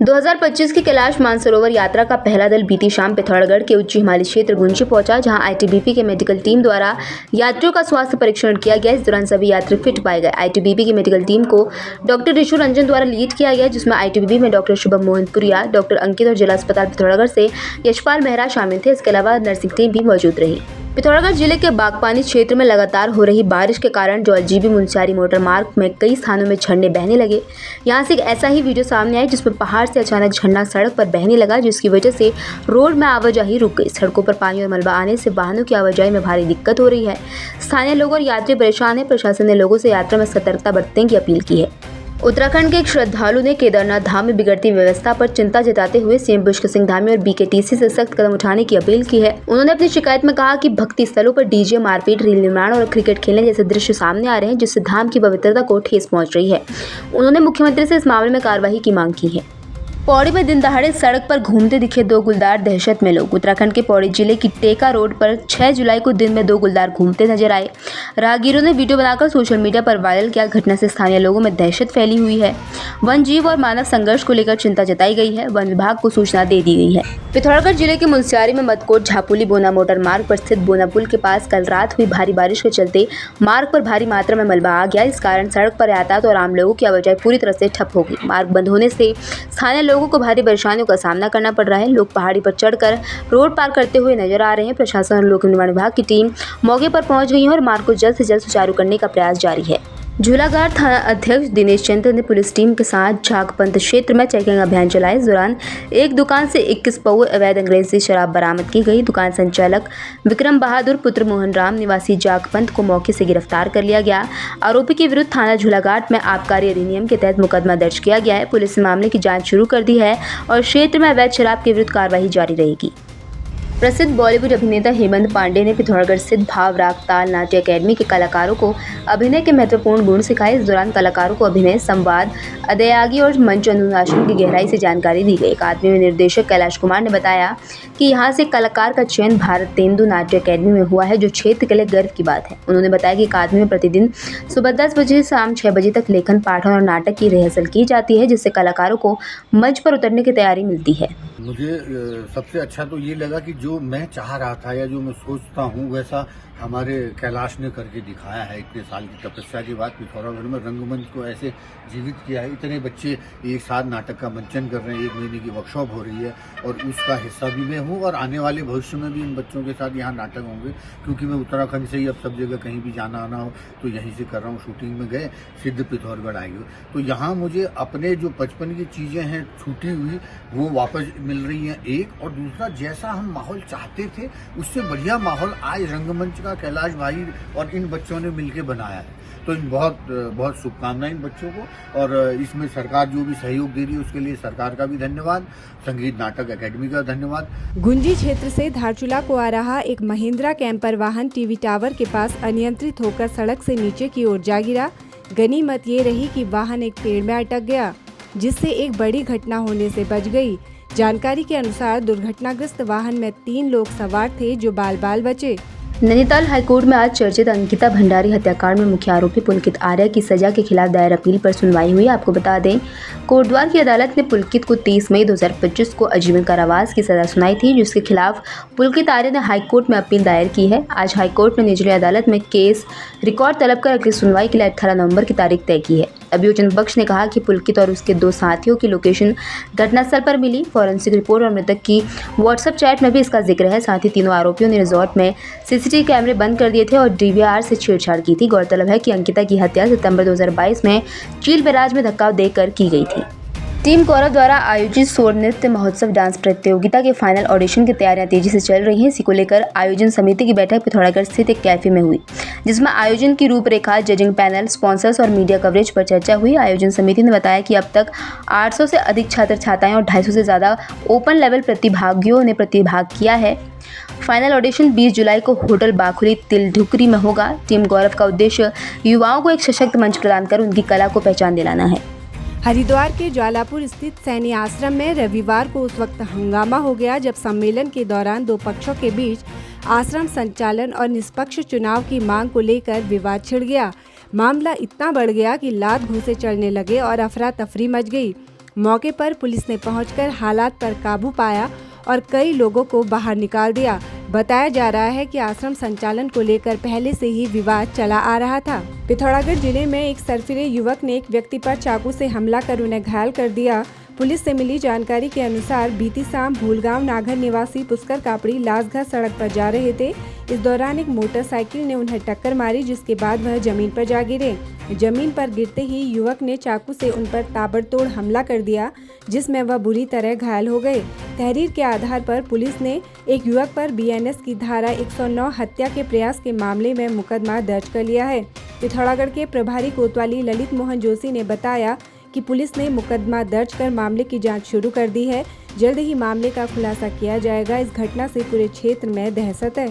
2025 की कैलाश मानसरोवर यात्रा का पहला दल बीती शाम पिथौरागढ़ के उच्च हिमालयी क्षेत्र गुंजी पहुंचा, जहां आईटीबीपी के मेडिकल टीम द्वारा यात्रियों का स्वास्थ्य परीक्षण किया गया। इस दौरान सभी यात्री फिट पाए गए। आईटीबीपी की मेडिकल टीम को डॉक्टर ऋषु रंजन द्वारा लीड किया गया, जिसमें आईटीबीपी में डॉक्टर शुभम मोहनपुरिया, डॉक्टर अंकित और जिला अस्पताल पिथौरागढ़ से यशपाल मेहरा शामिल थे। इसके अलावा नर्सिंग टीम भी मौजूद रही। पिथौरागढ़ जिले के बागपानी क्षेत्र में लगातार हो रही बारिश के कारण जौलजीबी मुनस्यारी मोटर मार्ग में कई स्थानों में झरने बहने लगे। यहां से एक ऐसा ही वीडियो सामने आया जिसमें पहाड़ से अचानक झरना सड़क पर बहने लगा, जिसकी वजह से रोड में आवाजाही रुक गई। सड़कों पर पानी और मलबा आने से वाहनों की आवाजाही में भारी दिक्कत हो रही है। स्थानीय लोग और यात्री परेशान हैं। प्रशासन ने लोगों से यात्रा में सतर्कता बरतने की अपील की है। उत्तराखंड के एक श्रद्धालु ने केदारनाथ धाम में बिगड़ती व्यवस्था पर चिंता जताते हुए सीएम पुष्कर सिंह धामी और बीकेटीसी से सख्त कदम उठाने की अपील की है। उन्होंने अपनी शिकायत में कहा कि भक्ति स्थलों पर डीजे, मारपीट, रील निर्माण और क्रिकेट खेलने जैसे दृश्य सामने आ रहे हैं, जिससे धाम की पवित्रता को ठेस पहुंच रही है। उन्होंने मुख्यमंत्री से इस मामले में कार्रवाई की मांग की है। पौड़ी में दिन दहाड़े सड़क पर घूमते दिखे दो गुलदार, दहशत में लोग। उत्तराखंड के पौड़ी जिले की टेका रोड पर 6 जुलाई को दिन में दो गुलदार घूमते नजर आए। राहगीरों ने वीडियो बनाकर सोशल मीडिया पर वायरल किया। घटना से स्थानीय लोगों में दहशत फैली हुई है। वन जीव और मानव संघर्ष को लेकर चिंता जताई गई है। वन विभाग को सूचना दे दी गई है। पिथौरागढ़ जिले के मुनस्यारी में मदकोट झापुली बोना मोटर मार्ग पर स्थित बोना पुल के पास कल रात हुई भारी बारिश के चलते मार्ग पर भारी मात्रा में मलबा आ गया। इस कारण सड़क पर यातायात और आम लोगों की आवाजाही पूरी तरह से ठप हो गई। मार्ग बंद होने से स्थानीय लोगों को भारी परेशानियों का सामना करना पड़ रहा है। लोग पहाड़ी पर चढ़कर रोड पार करते हुए नजर आ रहे हैं। प्रशासन और लोक निर्माण विभाग की टीम मौके पर पहुंच गई है और मार्ग को जल्द से जल्द सुचारू करने का प्रयास जारी है। झूलाघाट थाना अध्यक्ष दिनेश चंद्र ने पुलिस टीम के साथ झाकपंथ क्षेत्र में चेकिंग अभियान चलाया। इस दौरान एक दुकान से 21 पौवे अवैध अंग्रेजी शराब बरामद की गई। दुकान संचालक विक्रम बहादुर पुत्र मोहन राम निवासी झाकपंथ को मौके से गिरफ्तार कर लिया गया। आरोपी के विरुद्ध थाना झूलाघाट में आबकारी अधिनियम के तहत मुकदमा दर्ज किया गया है। पुलिस ने मामले की जाँच शुरू कर दी है और क्षेत्र में अवैध शराब के विरुद्ध कार्रवाई जारी रहेगी। प्रसिद्ध बॉलीवुड अभिनेता हेमंत पांडे ने पिथौरागढ़ स्थित भाव राग ताल नाट्य अकेडमी के कलाकारों को अभिनय के महत्वपूर्ण गुण सिखाए। इस दौरान कलाकारों को अभिनय, संवाद, अदायगी और मंच अनुशासन की गहराई से जानकारी दी गई। अकादमी में निर्देशक कैलाश कुमार ने बताया कि यहाँ से कलाकार का चयन भारत तेंदु नाट्य अकेडमी में हुआ है, जो क्षेत्र के लिए गर्व की बात है। उन्होंने बताया कि अकादमी में प्रतिदिन सुबह 10 बजे से शाम 6 बजे तक लेखन, पाठन और नाटक की रिहर्सल की जाती है, जिससे कलाकारों को मंच पर उतरने की तैयारी मिलती है। मुझे सबसे अच्छा तो ये लगा कि जो मैं चाह रहा था या जो मैं सोचता हूँ वैसा हमारे कैलाश ने करके दिखाया है। इतने साल की तपस्या के बाद पिथौरागढ़ में रंगमंच को ऐसे जीवित किया है। इतने बच्चे एक साथ नाटक का मंचन कर रहे हैं। 1 महीने की वर्कशॉप हो रही है और उसका हिस्सा भी मैं हूँ और आने वाले भविष्य में भी इन बच्चों के साथ यहाँ नाटक होंगे, क्योंकि मैं उत्तराखंड से ही अब सब जगह कहीं भी जाना आना हो तो यहीं से कर रहा हूँ। शूटिंग में गए, सिद्ध पिथौरागढ़ आई हो, तो यहाँ मुझे अपने जो बचपन की चीज़ें हैं छूटी हुई वो वापस मिल रही हैं। एक और दूसरा, जैसा हम माहौल चाहते थे उससे बढ़िया माहौल आज रंगमंच का कैलाश भाई और इन बच्चों ने मिलकर बनाया है। तो बहुत बहुत शुभकामनाएं इन बच्चों को, और इसमें सरकार जो भी सहयोग दे रही है उसके लिए सरकार का भी धन्यवाद, संगीत नाटक अकेडमी का धन्यवाद। गुंजी क्षेत्र से धारचूला को आ रहा एक महिंद्रा कैंपर वाहन टीवी टावर के पास अनियंत्रित होकर सड़क से नीचे की ओर जा गिरा। गनीमत ये रही कि वाहन एक पेड़ में अटक गया, जिससे एक बड़ी घटना होने से बच गई। जानकारी के अनुसार दुर्घटनाग्रस्त वाहन में 3 लोग सवार थे, जो बाल बाल बचे। नैनीताल हाईकोर्ट में आज चर्चित अंकिता भंडारी हत्याकांड में मुख्य आरोपी पुलकित आर्य की सजा के खिलाफ दायर अपील पर सुनवाई हुई। आपको बता दें, कोटद्वार की अदालत ने पुलकित को 30 मई 2025 को आजीवन कारावास की सजा सुनाई थी, जिसके खिलाफ पुलकित आर्य ने हाईकोर्ट में अपील दायर की है। आज हाईकोर्ट ने निचली अदालत में केस रिकॉर्ड तलब कर अगली सुनवाई के लिए 18 नवंबर की तारीख तय की है। अभियोजन पक्ष ने कहा कि पुलकित और उसके 2 साथियों की लोकेशन घटनास्थल पर मिली। फॉरेंसिक रिपोर्ट और मृतक की व्हाट्सएप चैट में भी इसका जिक्र है। साथ ही तीनों आरोपियों ने रिजॉर्ट में सीसीटीवी कैमरे बंद कर दिए थे और डीवीआर से छेड़छाड़ की थी। गौरतलब है कि अंकिता की हत्या सितंबर 2022 में चील बैराज में धक्का देकर की गई थी। टीम गौरव द्वारा आयोजित सोर नृत्य महोत्सव डांस प्रतियोगिता के फाइनल ऑडिशन की तैयारियां तेजी से चल रही हैं। इसी को लेकर आयोजन समिति की बैठक पिथौरागढ़ स्थित एक कैफे में हुई, जिसमें आयोजन की रूपरेखा, जजिंग पैनल, स्पॉन्सर्स और मीडिया कवरेज पर चर्चा हुई। आयोजन समिति ने बताया कि अब तक 800 से अधिक छात्र छात्राएं और 250 से ज़्यादा ओपन लेवल प्रतिभागियों ने प्रतिभाग किया है। फाइनल ऑडिशन 20 जुलाई को होटल बाखुली तिलढुकरी में होगा। टीम गौरव का उद्देश्य युवाओं को एक सशक्त मंच प्रदान कर उनकी कला को पहचान दिलाना है। हरिद्वार के ज्वालापुर स्थित सैन्य आश्रम में रविवार को उस वक्त हंगामा हो गया जब सम्मेलन के दौरान 2 पक्षों के बीच आश्रम संचालन और निष्पक्ष चुनाव की मांग को लेकर विवाद छिड़ गया। मामला इतना बढ़ गया कि लात घूंसे चढ़ने लगे और अफरा तफरी मच गई। मौके पर पुलिस ने पहुंचकर हालात पर काबू पाया और कई लोगों को बाहर निकाल दिया। बताया जा रहा है कि आश्रम संचालन को लेकर पहले से ही विवाद चला आ रहा था। पिथौरागढ़ जिले में एक सरफिरे युवक ने एक व्यक्ति पर चाकू से हमला कर उन्हें घायल कर दिया। पुलिस से मिली जानकारी के अनुसार बीती शाम भूलगांव नागर निवासी पुष्कर कापड़ी लासघर सड़क पर जा रहे थे। इस दौरान एक मोटरसाइकिल ने उन्हें टक्कर मारी, जिसके बाद वह जमीन पर जा गिरे। जमीन पर गिरते ही युवक ने चाकू से उन पर ताबड़तोड़ हमला कर दिया, जिसमें वह बुरी तरह घायल हो गए। तहरीर के आधार पर पुलिस ने एक युवक पर बीएनएस की धारा 109 हत्या के प्रयास के मामले में मुकदमा दर्ज कर लिया है। पिथौरागढ़ के प्रभारी कोतवाली ललित मोहन जोशी ने बताया कि पुलिस ने मुकदमा दर्ज कर मामले की जांच शुरू कर दी है। जल्द ही मामले का खुलासा किया जाएगा। इस घटना से पूरे क्षेत्र में दहशत है।